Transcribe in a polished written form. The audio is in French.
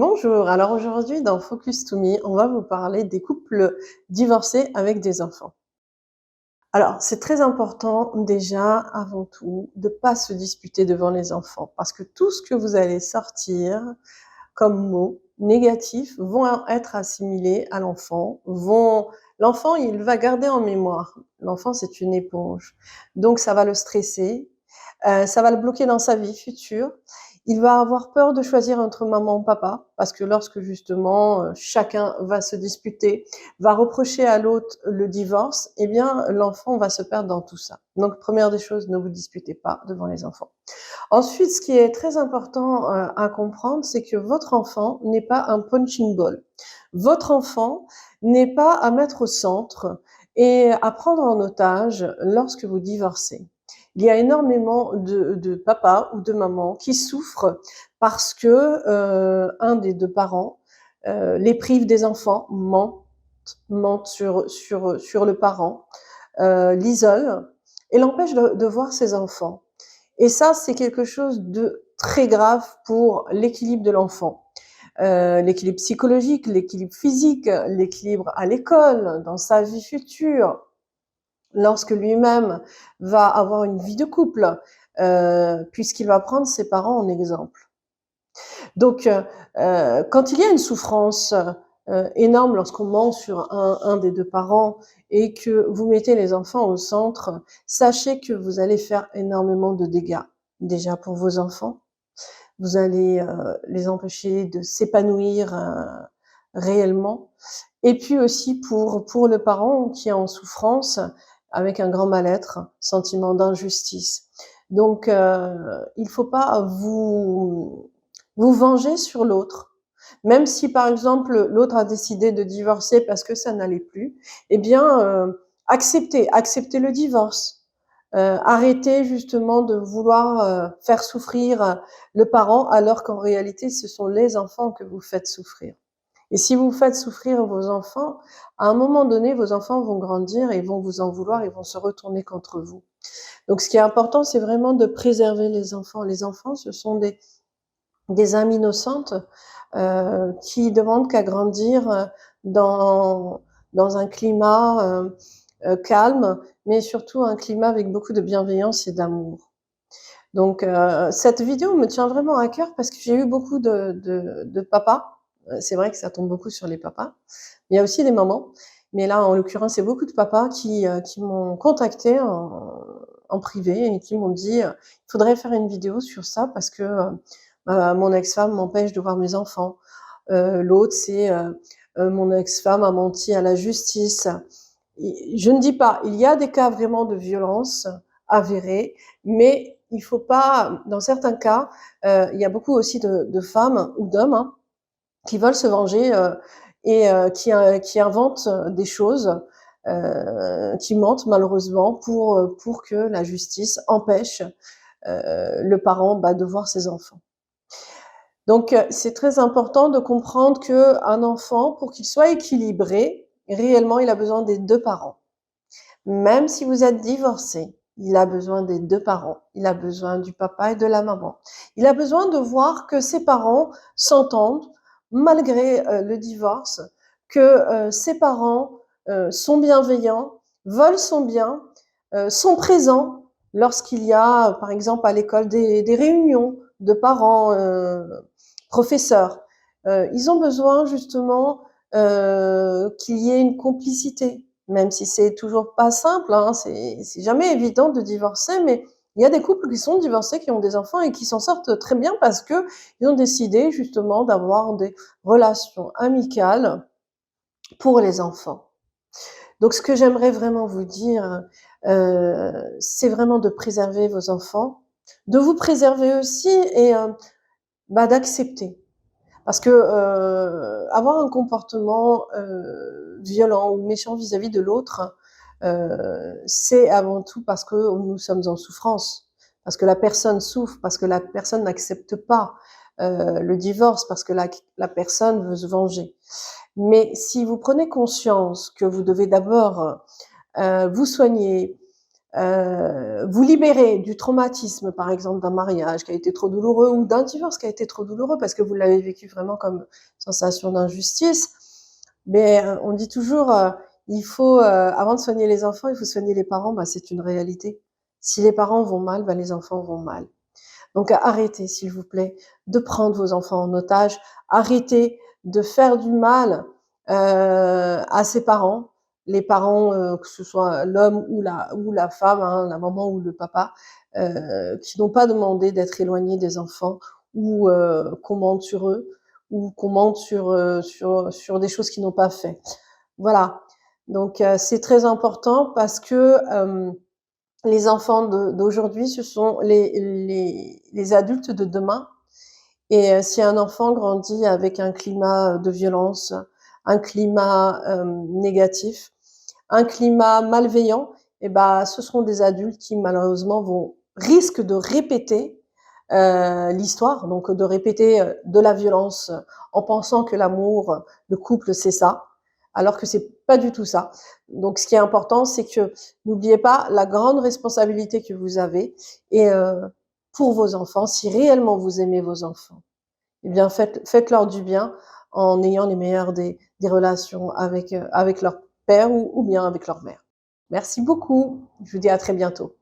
Bonjour, alors aujourd'hui dans Focus to Me, on va vous parler des couples divorcés avec des enfants. Alors c'est très important déjà, avant tout, de pas se disputer devant les enfants parce que tout ce que vous allez sortir comme mots négatifs vont être assimilés à l'enfant, l'enfant il va garder en mémoire. L'enfant c'est une éponge, donc ça va le stresser, ça va le bloquer dans sa vie future. Il va avoir peur de choisir entre maman ou papa, parce que lorsque justement chacun va se disputer, va reprocher à l'autre le divorce, eh bien l'enfant va se perdre dans tout ça. Donc première des choses, ne vous disputez pas devant les enfants. Ensuite, ce qui est très important à comprendre, c'est que votre enfant n'est pas un punching ball. Votre enfant n'est pas à mettre au centre et à prendre en otage lorsque vous divorcez. Il y a énormément de papas ou de mamans qui souffrent parce que un des deux parents les prive des enfants, ment sur le parent, l'isole et l'empêche de voir ses enfants. Et ça, c'est quelque chose de très grave pour l'équilibre de l'enfant. L'équilibre psychologique, l'équilibre physique, l'équilibre à l'école, dans sa vie future, lorsque lui-même va avoir une vie de couple, puisqu'il va prendre ses parents en exemple. Donc, quand il y a une souffrance énorme lorsqu'on ment sur un des deux parents et que vous mettez les enfants au centre, sachez que vous allez faire énormément de dégâts. Déjà pour vos enfants, vous allez les empêcher de s'épanouir réellement. Et puis aussi pour le parent qui est en souffrance, avec un grand mal-être, sentiment d'injustice. Donc, il faut pas vous venger sur l'autre. Même si, par exemple, l'autre a décidé de divorcer parce que ça n'allait plus, eh bien, acceptez le divorce. Arrêtez justement de vouloir faire souffrir le parent alors qu'en réalité, ce sont les enfants que vous faites souffrir. Et si vous faites souffrir vos enfants, à un moment donné, vos enfants vont grandir et vont vous en vouloir et vont se retourner contre vous. Donc, ce qui est important, c'est vraiment de préserver les enfants. Les enfants, ce sont des âmes innocentes qui demandent qu'à grandir dans, dans un climat calme, mais surtout un climat avec beaucoup de bienveillance et d'amour. Donc, cette vidéo me tient vraiment à cœur parce que j'ai eu beaucoup de papas. C'est vrai que ça tombe beaucoup sur les papas. Il y a aussi des mamans, mais là, en l'occurrence, c'est beaucoup de papas qui m'ont contacté en privé et qui m'ont dit il faudrait faire une vidéo sur ça parce que mon ex-femme m'empêche de voir mes enfants. L'autre, c'est mon ex-femme a menti à la justice. Je ne dis pas, il y a des cas vraiment de violence avérés, mais il faut pas, dans certains cas, il y a beaucoup aussi de femmes ou d'hommes hein, qui veulent se venger et qui inventent des choses, qui mentent malheureusement pour que la justice empêche le parent de voir ses enfants. Donc, c'est très important de comprendre qu'un enfant, pour qu'il soit équilibré, réellement, il a besoin des deux parents. Même si vous êtes divorcé, il a besoin des deux parents. Il a besoin du papa et de la maman. Il a besoin de voir que ses parents s'entendent malgré le divorce, que ses parents sont bienveillants, veulent son bien, sont présents lorsqu'il y a, par exemple, à l'école des réunions de parents, professeurs. Ils ont besoin justement qu'il y ait une complicité, même si c'est toujours pas simple, hein, c'est jamais évident de divorcer, mais il y a des couples qui sont divorcés, qui ont des enfants et qui s'en sortent très bien parce que ils ont décidé justement d'avoir des relations amicales pour les enfants. Donc ce que j'aimerais vraiment vous dire, c'est vraiment de préserver vos enfants, de vous préserver aussi et d'accepter. Parce que avoir un comportement violent ou méchant vis-à-vis de l'autre, c'est avant tout parce que nous sommes en souffrance, parce que la personne souffre, parce que la personne n'accepte pas le divorce, parce que la personne veut se venger. Mais si vous prenez conscience que vous devez d'abord vous soigner, vous libérer du traumatisme, par exemple, d'un mariage qui a été trop douloureux ou d'un divorce qui a été trop douloureux parce que vous l'avez vécu vraiment comme sensation d'injustice. Mais on dit toujours, il faut, avant de soigner les enfants, il faut soigner les parents. Bah, c'est une réalité. Si les parents vont mal, bah, les enfants vont mal. Donc arrêtez, s'il vous plaît, de prendre vos enfants en otage. Arrêtez de faire du mal à ses parents. Les parents, que ce soit l'homme ou la femme, hein, la maman ou le papa, qui n'ont pas demandé d'être éloignés des enfants ou qu'on mente sur eux ou qu'on mente sur des choses qu'ils n'ont pas fait. Voilà. Donc c'est très important parce que les enfants d'aujourd'hui, ce sont les adultes de demain. Et si un enfant grandit avec un climat de violence, un climat négatif, un climat malveillant, et ben, ce seront des adultes qui malheureusement risquent de répéter l'histoire, donc de répéter de la violence en pensant que l'amour, le couple, c'est ça, alors que c'est pas du tout ça. Donc, ce qui est important, c'est que n'oubliez pas la grande responsabilité que vous avez et pour vos enfants, si réellement vous aimez vos enfants, eh bien faites-leur du bien en ayant les meilleures des relations avec leur père ou bien avec leur mère. Merci beaucoup. Je vous dis à très bientôt.